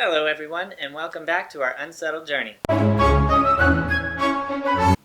Hello everyone, and welcome back to our unsettled journey.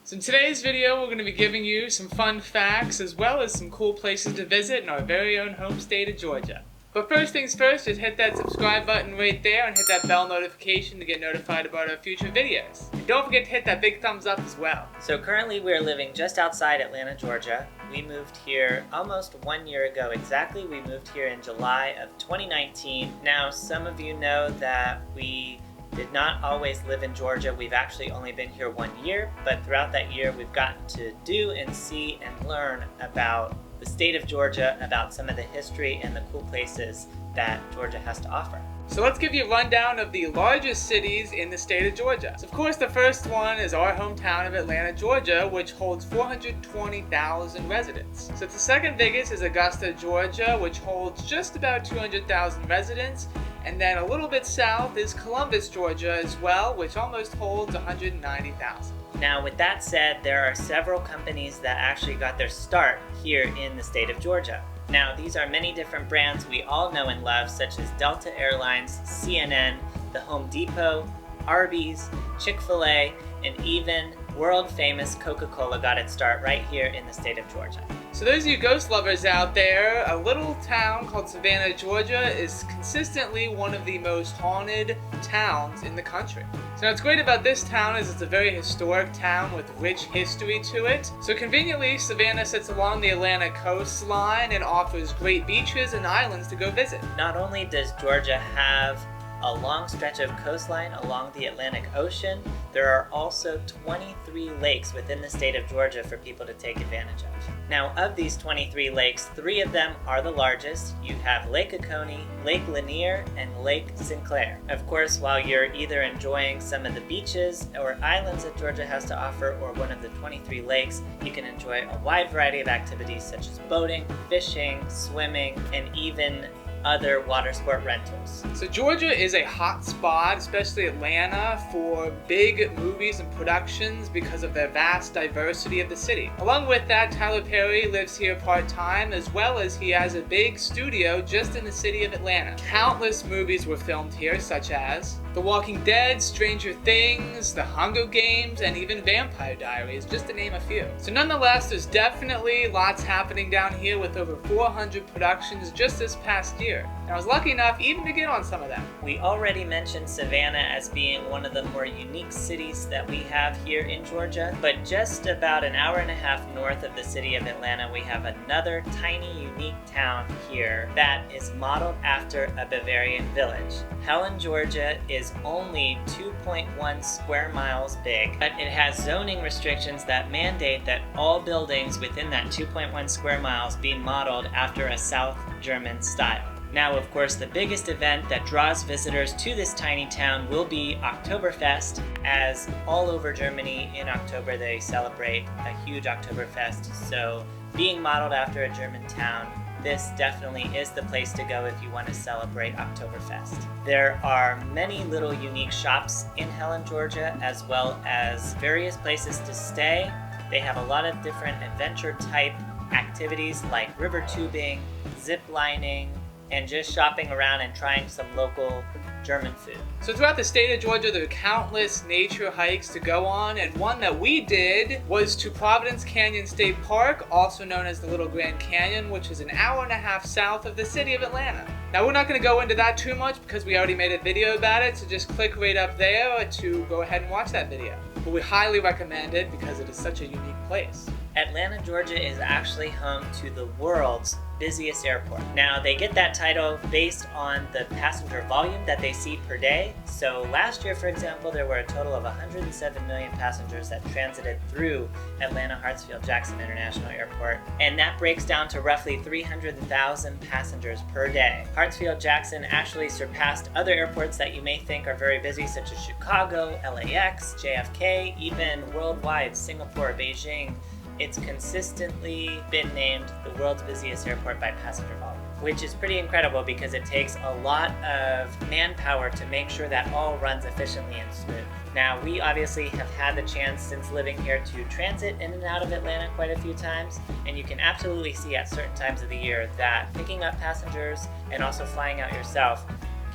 So in today's video, we're going to be giving you some fun facts as well as some cool places to visit in our very own home state of Georgia. But first things first, just hit that subscribe button right there and hit that bell notification to get notified about our future videos. And don't forget to hit that big thumbs up as well. So currently we're living just outside Athens, Georgia. We moved here almost 1 year ago exactly. We moved here in July of 2019. Now some of you know that we did not always live in Georgia. We've actually only been here 1 year, but throughout that year we've gotten to do and see and learn about the state of Georgia, about some of the history and the cool places that Georgia has to offer. So let's give you a rundown of the largest cities in the state of Georgia. So of course the first one is our hometown of Athens, Georgia, which holds 420,000 residents. So the second biggest is Augusta, Georgia, which holds just about 200,000 residents. And then a little bit south is Columbus, Georgia as well, which almost holds 190,000. Now with that said, there are several companies that actually got their start here in the state of Georgia. Now these are many different brands we all know and love, such as Delta Airlines, CNN, the Home Depot, Arby's, Chick-fil-A, and even world famous Coca-Cola got its start right here in the state of Georgia. So those of you ghost lovers out there, a little town called Savannah, Georgia is consistently one of the most haunted towns in the country. So what's great about this town is it's a very historic town with rich history to it. So conveniently, Savannah sits along the Atlantic coastline and offers great beaches and islands to go visit. Not only does Georgia have a long stretch of coastline along the Atlantic Ocean, there are also 23 lakes within the state of Georgia for people to take advantage of. Now, of these 23 lakes, 3 of them are the largest. You have Lake Oconee, Lake Lanier, and Lake Sinclair. Of course, while you're either enjoying some of the beaches or islands that Georgia has to offer, or one of the 23 lakes, you can enjoy a wide variety of activities such as boating, fishing, swimming, and even other water sport rentals. So Georgia is a hot spot, especially Atlanta, for big movies and productions because of the vast diversity of the city. Along with that, Tyler Perry lives here part-time, as well as he has a big studio just in the city of Atlanta. Countless movies were filmed here, such as The Walking Dead, Stranger Things, The Hunger Games, and even Vampire Diaries, just to name a few. So nonetheless, there's definitely lots happening down here with over 400 productions just this past year. And I was lucky enough even to get on some of them. We already mentioned Savannah as being one of the more unique cities that we have here in Georgia, but just about an hour and a half north of the city of Atlanta, we have another tiny, unique town here that is modeled after a Bavarian village. Helen, Georgia is only 2.1 square miles big, but it has zoning restrictions that mandate that all buildings within that 2.1 square miles be modeled after a South German style. Now, of course, the biggest event that draws visitors to this tiny town will be Oktoberfest, as all over Germany in October they celebrate a huge Oktoberfest. So being modeled after a German town, this definitely is the place to go if you want to celebrate Oktoberfest. There are many little unique shops in Helen, Georgia, as well as various places to stay. They have a lot of different adventure type activities like river tubing, zip lining, and just shopping around and trying some local German food. So throughout the state of Georgia, there are countless nature hikes to go on, and one that we did was to Providence Canyon State Park, also known as the Little Grand Canyon, which is an hour and a half south of the city of Atlanta. Now we're not going to go into that too much because we already made a video about it, so just click right up there to go ahead and watch that video. But we highly recommend it because it is such a unique place. Atlanta, Georgia is actually home to the world's busiest airport. Now, they get that title based on the passenger volume that they see per day. So last year, for example, there were a total of 107 million passengers that transited through Atlanta Hartsfield-Jackson International Airport, and that breaks down to roughly 300,000 passengers per day. Hartsfield-Jackson actually surpassed other airports that you may think are very busy, such as Chicago, LAX, JFK, even worldwide, Singapore, Beijing. It's consistently been named the world's busiest airport by passenger volume, which is pretty incredible because it takes a lot of manpower to make sure that all runs efficiently and smooth. Now, we obviously have had the chance since living here to transit in and out of Atlanta quite a few times, and you can absolutely see at certain times of the year that picking up passengers and also flying out yourself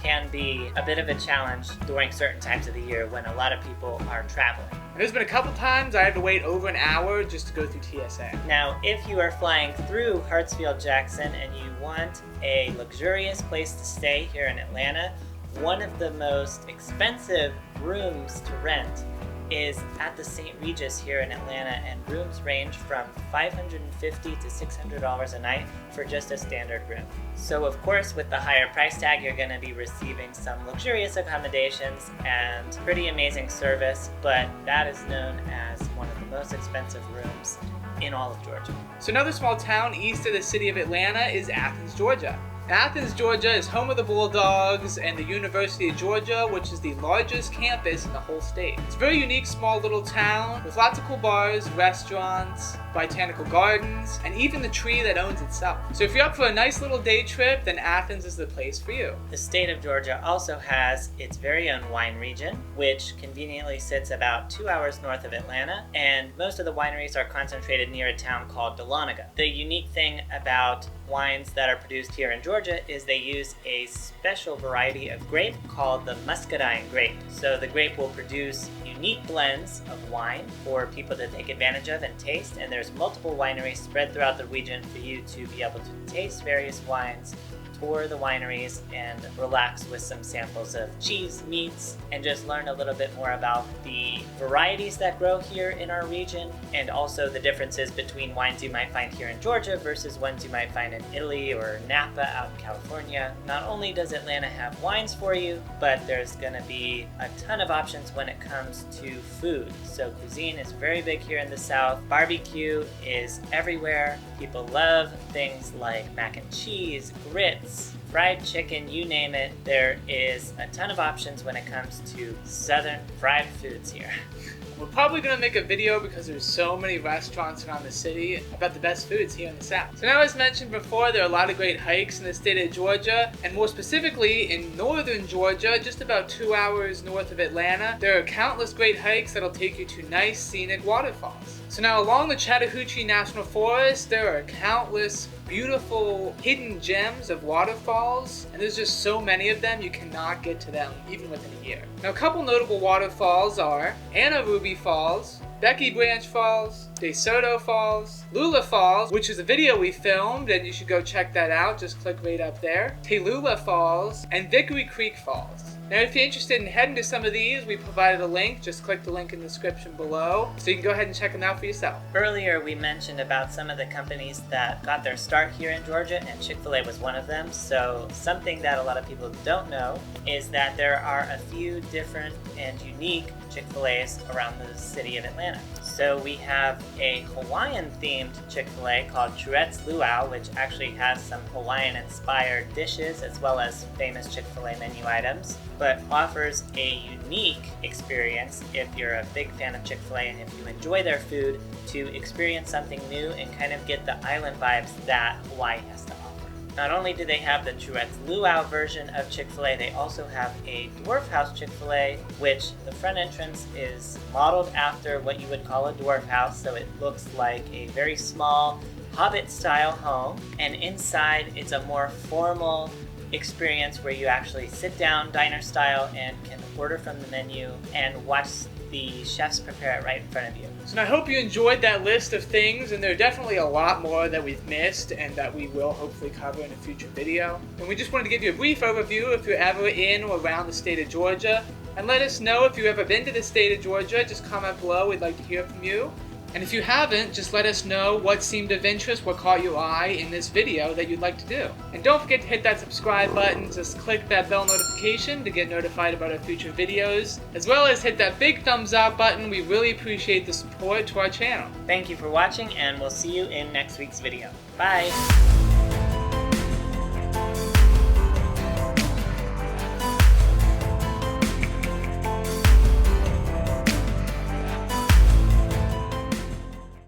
can be a bit of a challenge during certain times of the year when a lot of people are traveling. And there's been a couple times I had to wait over an hour just to go through TSA. Now, if you are flying through Hartsfield-Jackson and you want a luxurious place to stay here in Atlanta, one of the most expensive rooms to rent is at the St. Regis here in Atlanta, and rooms range from $550 to $600 a night for just a standard room. So of course, with the higher price tag, you're going to be receiving some luxurious accommodations and pretty amazing service, but that is known as one of the most expensive rooms in all of Georgia. So another small town east of the city of Atlanta is Athens, Georgia. Athens, Georgia is home of the Bulldogs and the University of Georgia, which is the largest campus in the whole state. It's a very unique small little town with lots of cool bars, restaurants, botanical gardens, and even the tree that owns itself. So if you're up for a nice little day trip, then Athens is the place for you. The state of Georgia also has its very own wine region, which conveniently sits about 2 hours north of Atlanta, and most of the wineries are concentrated near a town called Dahlonega. The unique thing about wines that are produced here in Georgia is they use a special variety of grape called the muscadine grape. So the grape will produce unique blends of wine for people to take advantage of and taste, and there's multiple wineries spread throughout the region for you to be able to taste various wines, tour the wineries, and relax with some samples of cheese, meats, and just learn a little bit more about the varieties that grow here in our region, and also the differences between wines you might find here in Georgia versus ones you might find in Italy or Napa out in California. Not only does Atlanta have wines for you, but there's gonna be a ton of options when it comes to food. So cuisine is very big here in the South. Barbecue is everywhere. People love things like mac and cheese, grits, fried chicken, you name it. There is a ton of options when it comes to Southern fried foods here. We're probably going to make a video because there's so many restaurants around the city about the best foods here in the South. So now, as mentioned before, there are a lot of great hikes in the state of Georgia, and more specifically in northern Georgia, just about 2 hours north of Atlanta, there are countless great hikes that'll take you to nice scenic waterfalls. So now along the Chattahoochee National Forest, there are countless beautiful hidden gems of waterfalls, and there's just so many of them you cannot get to them even within a year. Now a couple notable waterfalls are Anna Ruby Falls, Becky Branch Falls, De Soto Falls, Lula Falls, which is a video we filmed and you should go check that out, just click right up there, Tallulah Falls, and Vickery Creek Falls. Now if you're interested in heading to some of these, we provided a link, just click the link in the description below, so you can go ahead and check them out for yourself. Earlier we mentioned about some of the companies that got their start here in Georgia, and Chick-fil-A was one of them. So something that a lot of people don't know is that there are a few different and unique Chick-fil-A's around the city of Atlanta. So we have a Hawaiian-themed Chick-fil-A called Truett's Luau, which actually has some Hawaiian-inspired dishes as well as famous Chick-fil-A menu items, but offers a unique experience if you're a big fan of Chick-fil-A and if you enjoy their food, to experience something new and kind of get the island vibes that Hawaii has to offer. Not only do they have the Truett's Luau version of Chick-fil-A, they also have a Dwarf House Chick-fil-A, which the front entrance is modeled after what you would call a dwarf house, so it looks like a very small Hobbit-style home, and inside it's a more formal experience where you actually sit down diner style and can order from the menu and watch the chefs prepare it right in front of you. So I hope you enjoyed that list of things, and there are definitely a lot more that we've missed and that we will hopefully cover in a future video. And we just wanted to give you a brief overview if you're ever in or around the state of Georgia, and let us know if you've ever been to the state of Georgia. Just comment below, we'd like to hear from you. And if you haven't, just let us know what seemed of interest, what caught your eye in this video that you'd like to do. And don't forget to hit that subscribe button, just click that bell notification to get notified about our future videos, as well as hit that big thumbs up button. We really appreciate the support to our channel. Thank you for watching, and we'll see you in next week's video. Bye!